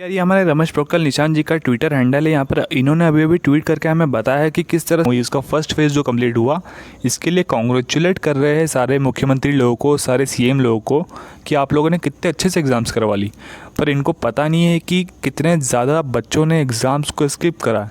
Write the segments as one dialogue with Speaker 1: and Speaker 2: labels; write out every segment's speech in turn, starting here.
Speaker 1: यार ये हमारे रमेश पोखरियाल निशंक जी का ट्विटर हैंडल है। यहाँ पर इन्होंने अभी अभी ट्वीट करके हमें बताया है कि किस तरह इसका फर्स्ट फेज़ जो कंप्लीट हुआ, इसके लिए कॉन्ग्रेचुलेट कर रहे हैं सारे मुख्यमंत्री लोगों को, सारे सीएम लोगों को कि आप लोगों ने कितने अच्छे से एग्ज़ाम्स करवा ली। पर इनको पता नहीं है कि कितने ज़्यादा बच्चों ने एग्ज़ाम्स को स्किप करा है,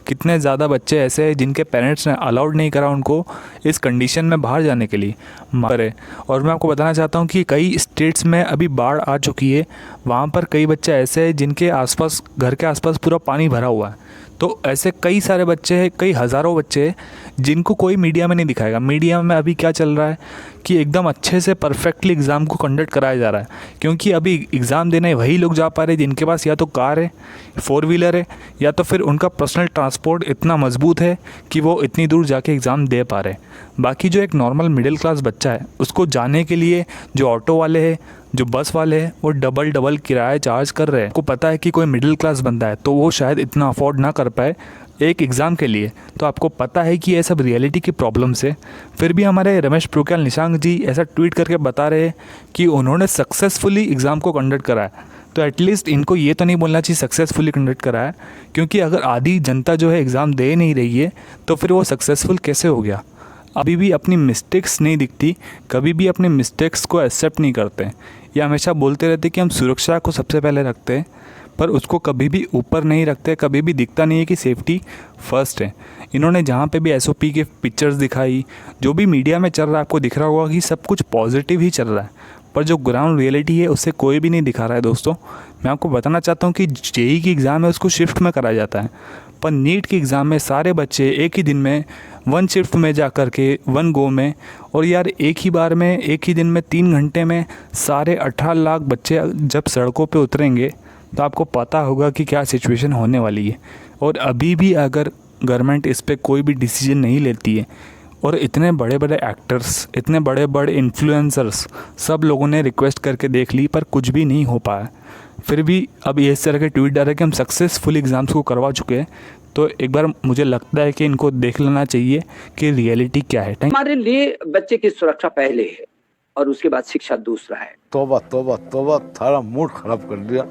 Speaker 1: कितने ज़्यादा बच्चे ऐसे हैं जिनके पेरेंट्स ने अलाउड नहीं करा उनको इस कंडीशन में बाहर जाने के लिए है। और मैं आपको बताना चाहता हूँ कि कई स्टेट्स में अभी बाढ़ आ चुकी है, वहाँ पर कई बच्चे ऐसे हैं जिनके आसपास, घर के आसपास पूरा पानी भरा हुआ है। तो ऐसे कई सारे बच्चे हैं, कई हज़ारों बच्चे हैं जिनको कोई मीडिया में नहीं दिखाएगा। मीडिया में अभी क्या चल रहा है कि एकदम अच्छे से परफेक्टली एग्ज़ाम को कंडक्ट कराया जा रहा है, क्योंकि अभी एग्ज़ाम देने वही लोग जा पा रहे हैं जिनके पास या तो कार है, फोर व्हीलर है, या तो फिर उनका पर्सनल ट्रांसपोर्ट इतना मजबूत है कि वो इतनी दूर जाके एग्ज़ाम दे पा रहे हैं। बाकी जो एक नॉर्मल मिडिल क्लास बच्चा है, उसको जाने के लिए जो ऑटो वाले हैं, जो बस वाले हैं, वो डबल किराया चार्ज कर रहे हैं। आपको पता है कि कोई मिडिल क्लास बंदा है तो वो शायद इतना अफोर्ड ना कर पाए एक एग्ज़ाम के लिए। तो आपको पता है कि ये सब रियलिटी की प्रॉब्लम्स है। फिर भी हमारे रमेश पोखरियाल निशंक जी ऐसा ट्वीट करके बता रहे हैं कि उन्होंने सक्सेसफुली एग्ज़ाम को कंडक्ट करा है। तो एटलीस्ट इनको ये तो नहीं बोलना चाहिए सक्सेसफुली कंडक्ट करा है, क्योंकि अगर आधी जनता जो है एग्ज़ाम दे नहीं रही है तो फिर वो सक्सेसफुल कैसे हो गया। अभी भी अपनी मिस्टेक्स नहीं दिखती, कभी भी अपने मिस्टेक्स को एक्सेप्ट नहीं करते। ये हमेशा बोलते रहते कि हम सुरक्षा को सबसे पहले रखते हैं, पर उसको कभी भी ऊपर नहीं रखते। कभी भी दिखता नहीं है कि सेफ्टी फर्स्ट है। इन्होंने जहाँ पे भी एसओपी के पिक्चर्स दिखाई, जो भी मीडिया में चल रहा है, आपको दिख रहा होगा कि सब कुछ पॉजिटिव ही चल रहा है, पर जो ग्राउंड रियलिटी है उससे कोई भी नहीं दिखा रहा है। दोस्तों, मैं आपको बताना चाहता हूँ कि जेई की एग्ज़ाम है उसको शिफ्ट में कराया जाता है, पर नीट की एग्ज़ाम में सारे बच्चे एक ही दिन में वन शिफ्ट में जा कर के वन गो में, और यार एक ही बार में, एक ही दिन में 3 घंटे में सारे 18 लाख बच्चे जब सड़कों पे उतरेंगे तो आपको पता होगा कि क्या सिचुएशन होने वाली है। और अभी भी अगर गवर्नमेंट इस पर कोई भी डिसीजन नहीं लेती है, और इतने बड़े बड़े एक्टर्स, इतने बड़े बड़े इन्फ्लुएंसर्स, सब लोगों ने रिक्वेस्ट करके देख ली पर कुछ भी नहीं हो पाया, फिर भी अब ये इस तरह के ट्वीट डाल रहे कि हम सक्सेसफुल एग्ज़ाम्स को करवा चुके हैं। तो एक बार मुझे लगता है कि इनको देख लेना चाहिए कि रियलिटी क्या है।
Speaker 2: हमारे लिए बच्चे की सुरक्षा पहले है और उसके बाद शिक्षा दूसरा है।
Speaker 3: तौबा तौबा तौबा, थारा मूड खराब कर दिया।